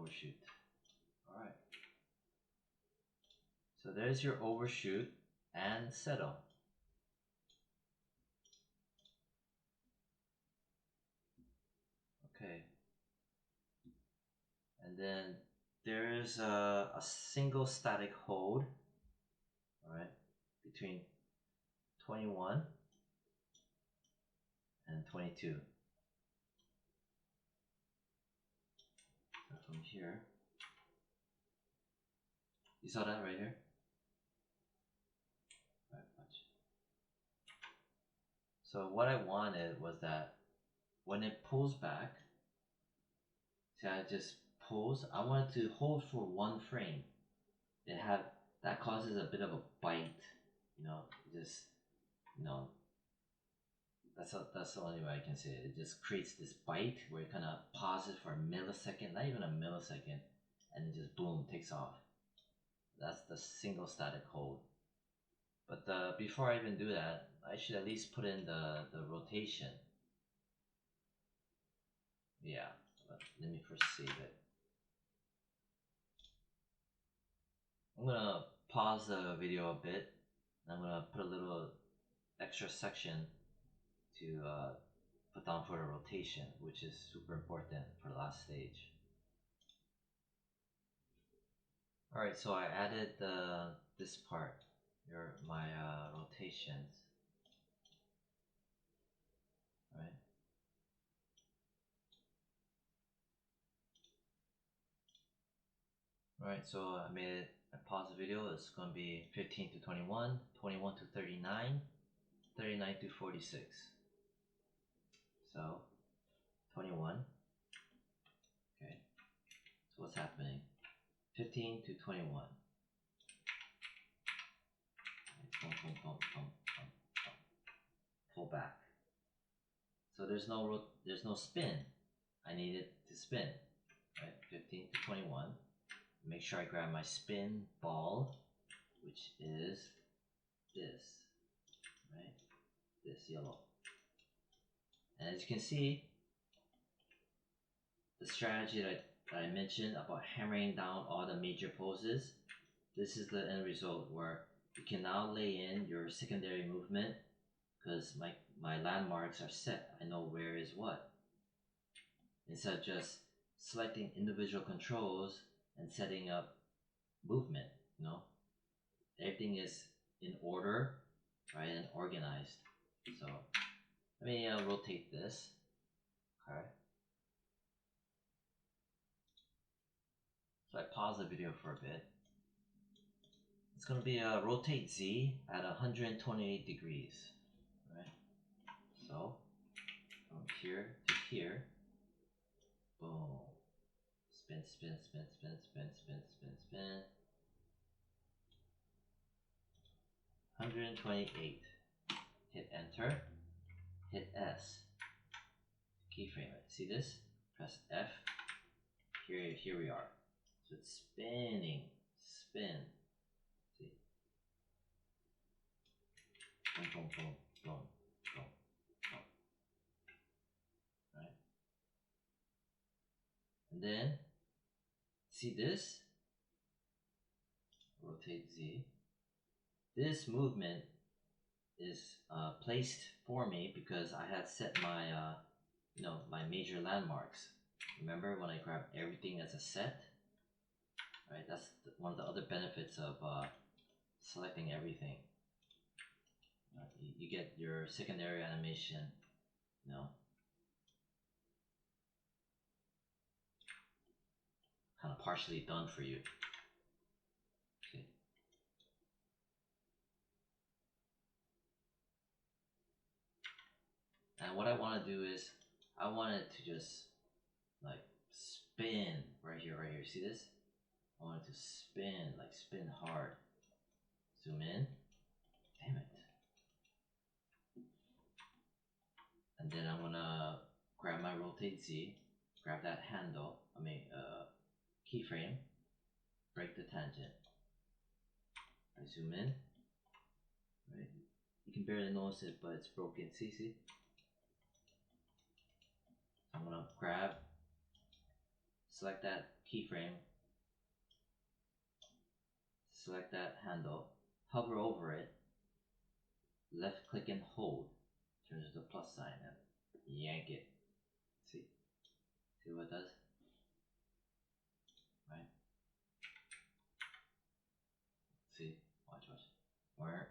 overshoot. Alright. So there's your overshoot and settle. Okay. And then there's a single static hold, alright, between 21 and 22. So from here, you saw that right here? Right, watch. So what I wanted was that when it pulls back, see how it just pulls? I wanted to hold for one frame. That causes a bit of a bite, you know, just, you know, that's the only way I can say it. It just creates this bite where it kind of pauses for a millisecond, not even a millisecond, and it just boom, takes off. That's the single static hold. But before I even do that, I should at least put in the rotation. Yeah, let me first save it. I'm gonna pause the video a bit, and I'm gonna put a little extra section to put down for the rotation, which is super important for the last stage. Alright, so I added this part, my rotations. Right. Alright, so I paused the video. It's going to be 15 to 21, 21 to 39, 39 to 46. So 21. Okay, so what's happening? 15 to 21. Pull back. So there's no spin. I need it to spin. Right, 15 to 21. Make sure I grab my spin ball, which is this, right? This yellow. And as you can see, the strategy that I mentioned about hammering down all the major poses, this is the end result where you can now lay in your secondary movement because my landmarks are set. I know where is what. Instead of just selecting individual controls and setting up movement, you know, everything is in order, right, and organized. So let me rotate this. Okay. So I pause the video for a bit. It's going to be a rotate Z at 128 degrees, right? So from here to here, boom, spin, spin, spin, spin, spin, spin, spin, spin. 128. Hit enter. Hit S. Keyframe it. See this? Press F. Here we are. So it's spinning. Spin. See? Boom, boom, boom, boom, boom, boom. Right? And then, see this? Rotate Z. This movement is placed for me because I had set my, my major landmarks. Remember when I grabbed everything as a set? Right, that's one of the other benefits of selecting everything. You get your secondary animation, kind of partially done for you. See? And what I want to do is, I want it to just like spin right here. See this? I want it to spin hard. Zoom in. Damn it. And then I'm gonna grab my rotate Z, grab that handle, keyframe, break the tangent. I zoom in, right? You can barely notice it, but it's broken. See? I'm gonna grab, select that keyframe, select that handle, hover over it, left click and hold, turns to the plus sign and yank it. See? See what it does? Right? See? Watch. Where?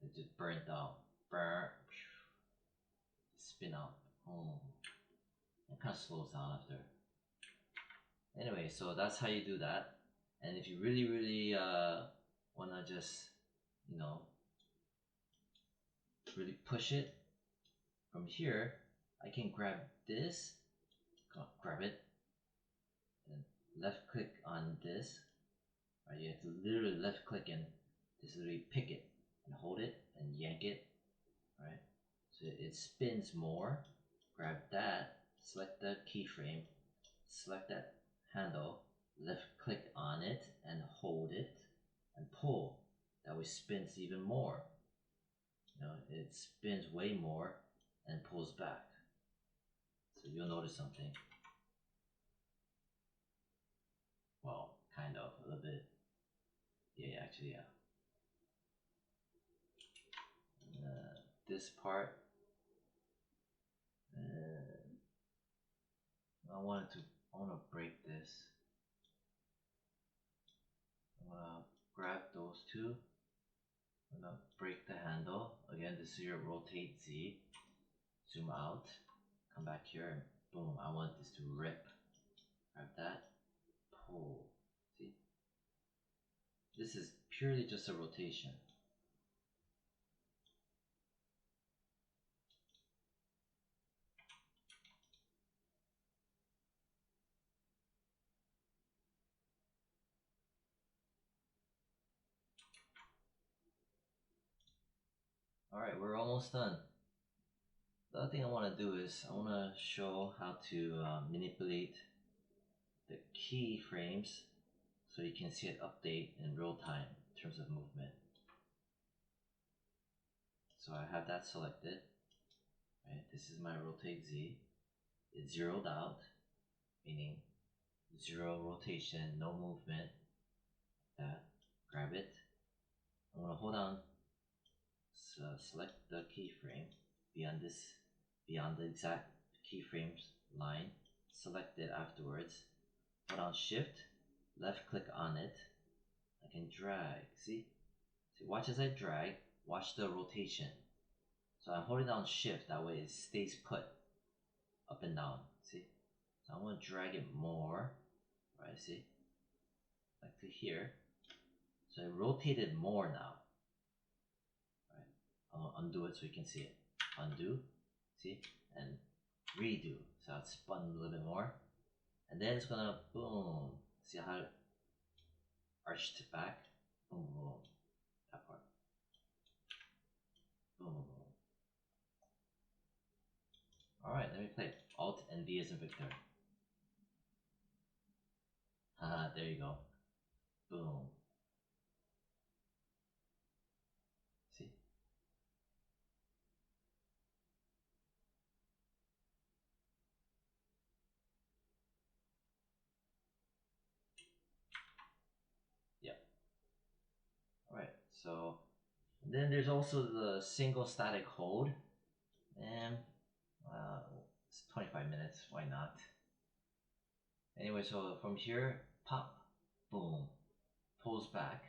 It just burnt out. Burn. Spin out. Oh. It kind of slows down after. Anyway, so that's how you do that. And if you really wanna just, you know, really push it from here, I can grab this, grab it, and left click on this. Right, you have to literally left click and just literally pick it and hold it and yank it. Right, so it spins more. Grab that, select the keyframe, select that handle, left click on it and hold it and pull. That way it spins even more. You know, it spins way more and pulls back. So you'll notice something. Well, kind of, a little bit. Yeah, actually, yeah. This part, I want to break this. I'm gonna grab those two. I'm gonna break the handle. Again, this is your rotate Z. Zoom out. Come back here and boom. I want this to rip. Grab that. Pull. See? This is purely just a rotation. Alright, we're almost done. The other thing I want to do is I want to show how to manipulate the keyframes so you can see it update in real time in terms of movement. So I have that selected. Right, this is my rotate Z. It's zeroed out, meaning zero rotation, no movement. That. Grab it. I'm gonna hold on. So select the keyframe beyond the exact keyframes line. Select it afterwards. Hold on Shift. Left click on it. I can drag. See? Watch as I drag. Watch the rotation. So I'm holding down Shift. That way it stays put. Up and down. See? So I want to drag it more. Right? See? Like to here. So it rotated more now. Right? I'll undo it so you can see it. Undo. See? And redo. So it's spun a little bit more. And then it's gonna boom. See how it arched back? Boom, boom. That part. Boom, boom, boom. Alright, let me play it. Alt and V as in Victor. Haha, there you go. Boom. See? Yep. Alright, so then there's also the single static hold. And it's 25 minutes, why not? Anyway, so from here, pop, boom, pulls back.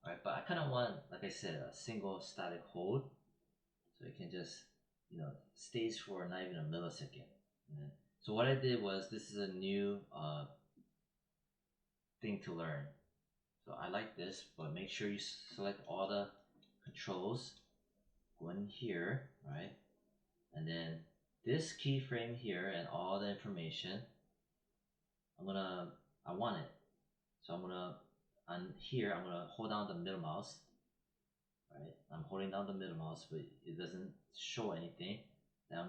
Alright, but I kind of want, like I said, a single static hold. So it can just, you know, stays for not even a millisecond. So what I did was, this is a new thing to learn. So I like this, but make sure you select all the controls. Go in here, right? And then this keyframe here and all the information, I want it. So on here, I'm gonna hold down the middle mouse, right? I'm holding down the middle mouse, but it doesn't show anything. Then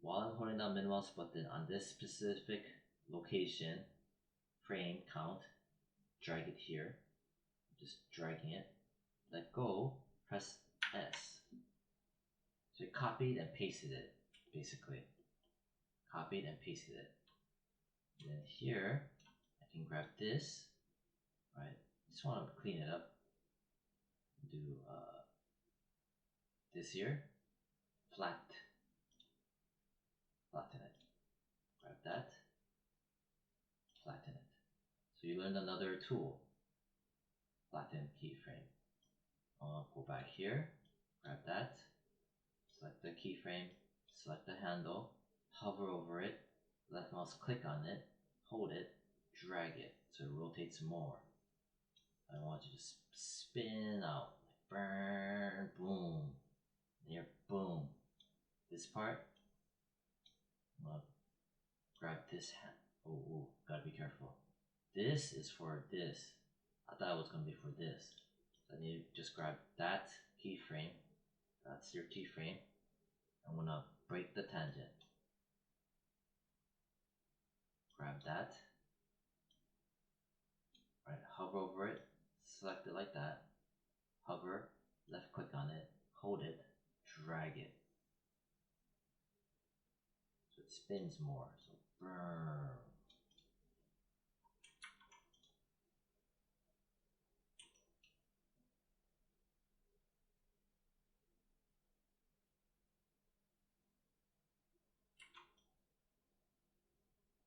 while I'm holding down middle mouse button on this specific location, frame count, drag it here. Just dragging it. Let go, press S. So it copied and pasted it, basically. Copied and pasted it. Then here, I can grab this, right? Just want to clean it up. Do this here, flatten it. Grab that, flatten it. So you learned another tool, flatten keyframe. Go back here, grab that, select the keyframe, select the handle, hover over it, left mouse click on it, hold it, drag it so it rotates more. I want you to just spin out, like burn, boom, here, boom. This part, I'm gonna grab this hand. Oh, gotta be careful. This is for this. I thought it was gonna be for this. So I need to just grab that keyframe. That's your keyframe. I'm gonna break the tangent. Grab that. Right, hover over it, select it like that. Hover, left click on it, hold it, drag it. So it spins more. So burn.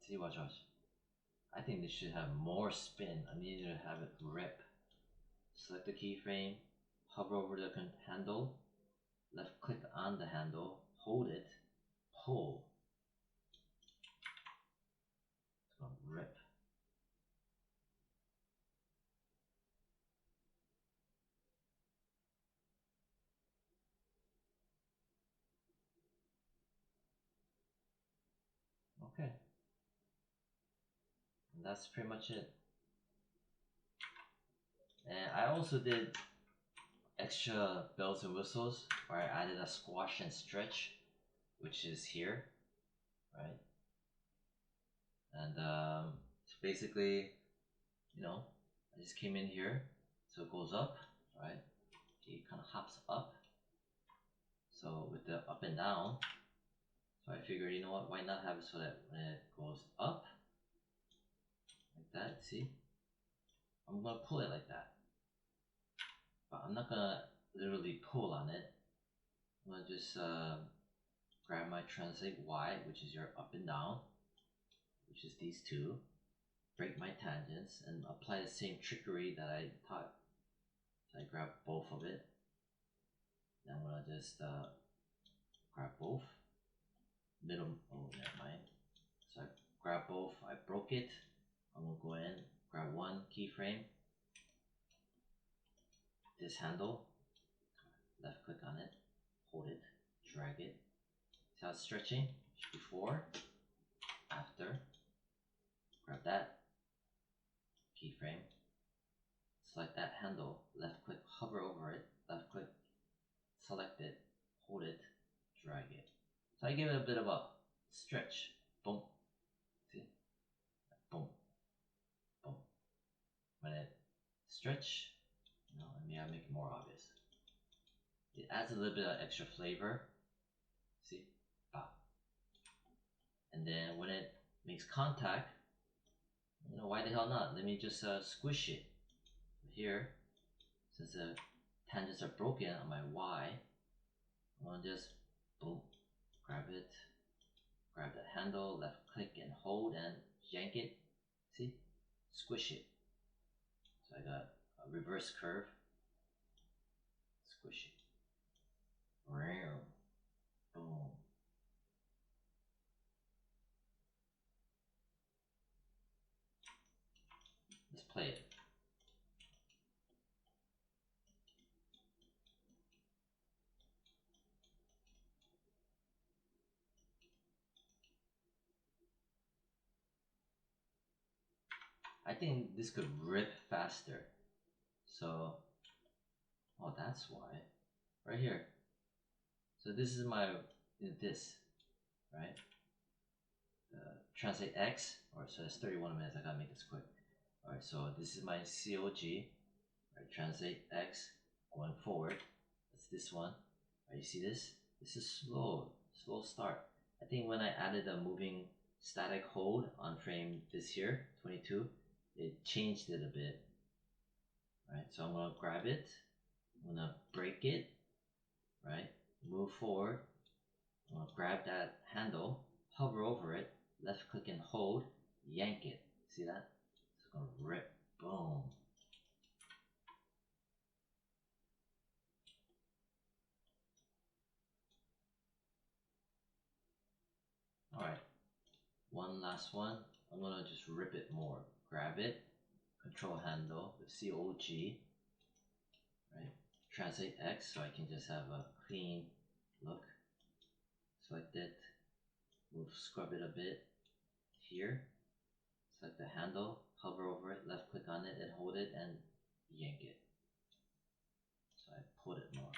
See, watch. I think this should have more spin. I need to have it rip. Select the keyframe, hover over the handle, left click on the handle, hold it, pull. It's gonna rip. Okay. And that's pretty much it. And I also did extra bells and whistles where I added a squash and stretch, which is here, right? And so basically, I just came in here, so it goes up, right? It kind of hops up. So with the up and down, so I figured, you know what, why not have it so that when it goes up, like that, see? I'm gonna pull it like that. But I'm not gonna literally pull on it. I'm gonna just grab my translate Y, which is your up and down, which is these two, break my tangents, and apply the same trickery that I taught. So I grab both of it. Then I'm gonna just grab both. Middle, oh, never mind. So I grab both, I broke it. I'm gonna go in, grab one keyframe, this handle, left click on it, hold it, drag it. See how it's stretching? Before, after, grab that keyframe, select that handle, left click, hover over it, left click, select it, hold it, drag it. So I give it a bit of a stretch. Boom. See? Boom. Boom. When it stretch, let me make it more obvious. It adds a little bit of extra flavor. See? Bah. And then when it makes contact, why the hell not? Let me just squish it. Here, since the tangents are broken on my Y, I'm gonna just boom, grab it, grab the handle, left click and hold and yank it. See? Squish it. So I got a reverse curve. Squish it. Boom. Let's play it. I think this could rip faster. So, oh, that's why. Right here. So this is my, this, right? Translate X, or so it's 31 minutes, I gotta make this quick. Alright, so this is my COG, right? Translate X, going forward. That's this one. Right, you see this? This is slow start. I think when I added a moving static hold on frame this here, 22, it changed it a bit. Right, so I'm gonna grab it, I'm gonna break it, right, move forward, I'm gonna grab that handle, hover over it, left click and hold, yank it. See that? It's gonna rip. Boom. Alright, one last one. I'm gonna just rip it more. Grab it, control handle with COG, right? Translate X so I can just have a clean look. Select it, move, scrub it a bit here. Select the handle, hover over it, left click on it and hold it and yank it. So I pulled it more.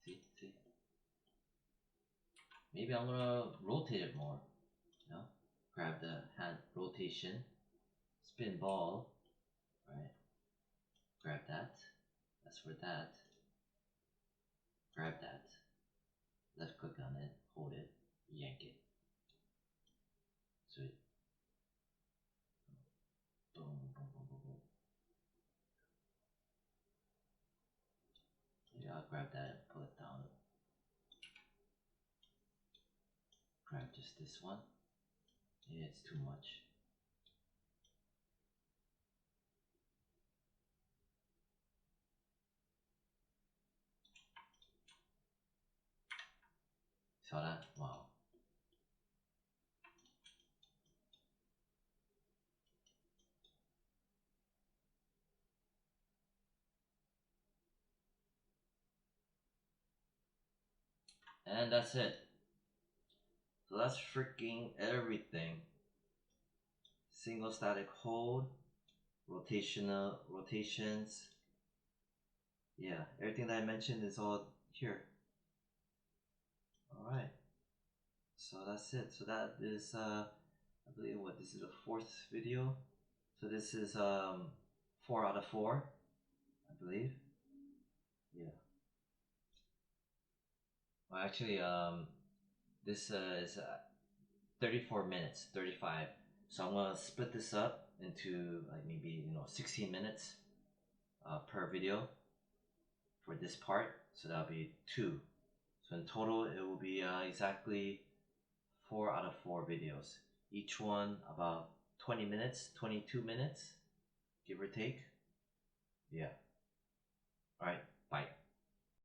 See? Maybe I'm gonna rotate it more. You know? Grab the hand rotation, spin ball, right? Grab that. That's for that. Grab that. Left click on it, hold it, yank it. So it boom, boom, boom, boom, boom. Yeah, I'll grab that and pull it down. Grab just this one. Yeah, it's too much. Saw that? Wow. And that's it. So that's freaking everything. Single static hold, rotations. Yeah, everything that I mentioned is all here. Alright. So that's it. So that is I believe what this is the fourth video. So this is 4 out of 4, I believe. Yeah. Well, actually, this is 34 minutes, 35. So I'm gonna split this up into like maybe 16 minutes per video for this part. So that'll be 2. So in total, it will be exactly 4 out of 4 videos. Each one about 20 minutes, 22 minutes, give or take. Yeah. All right. Bye.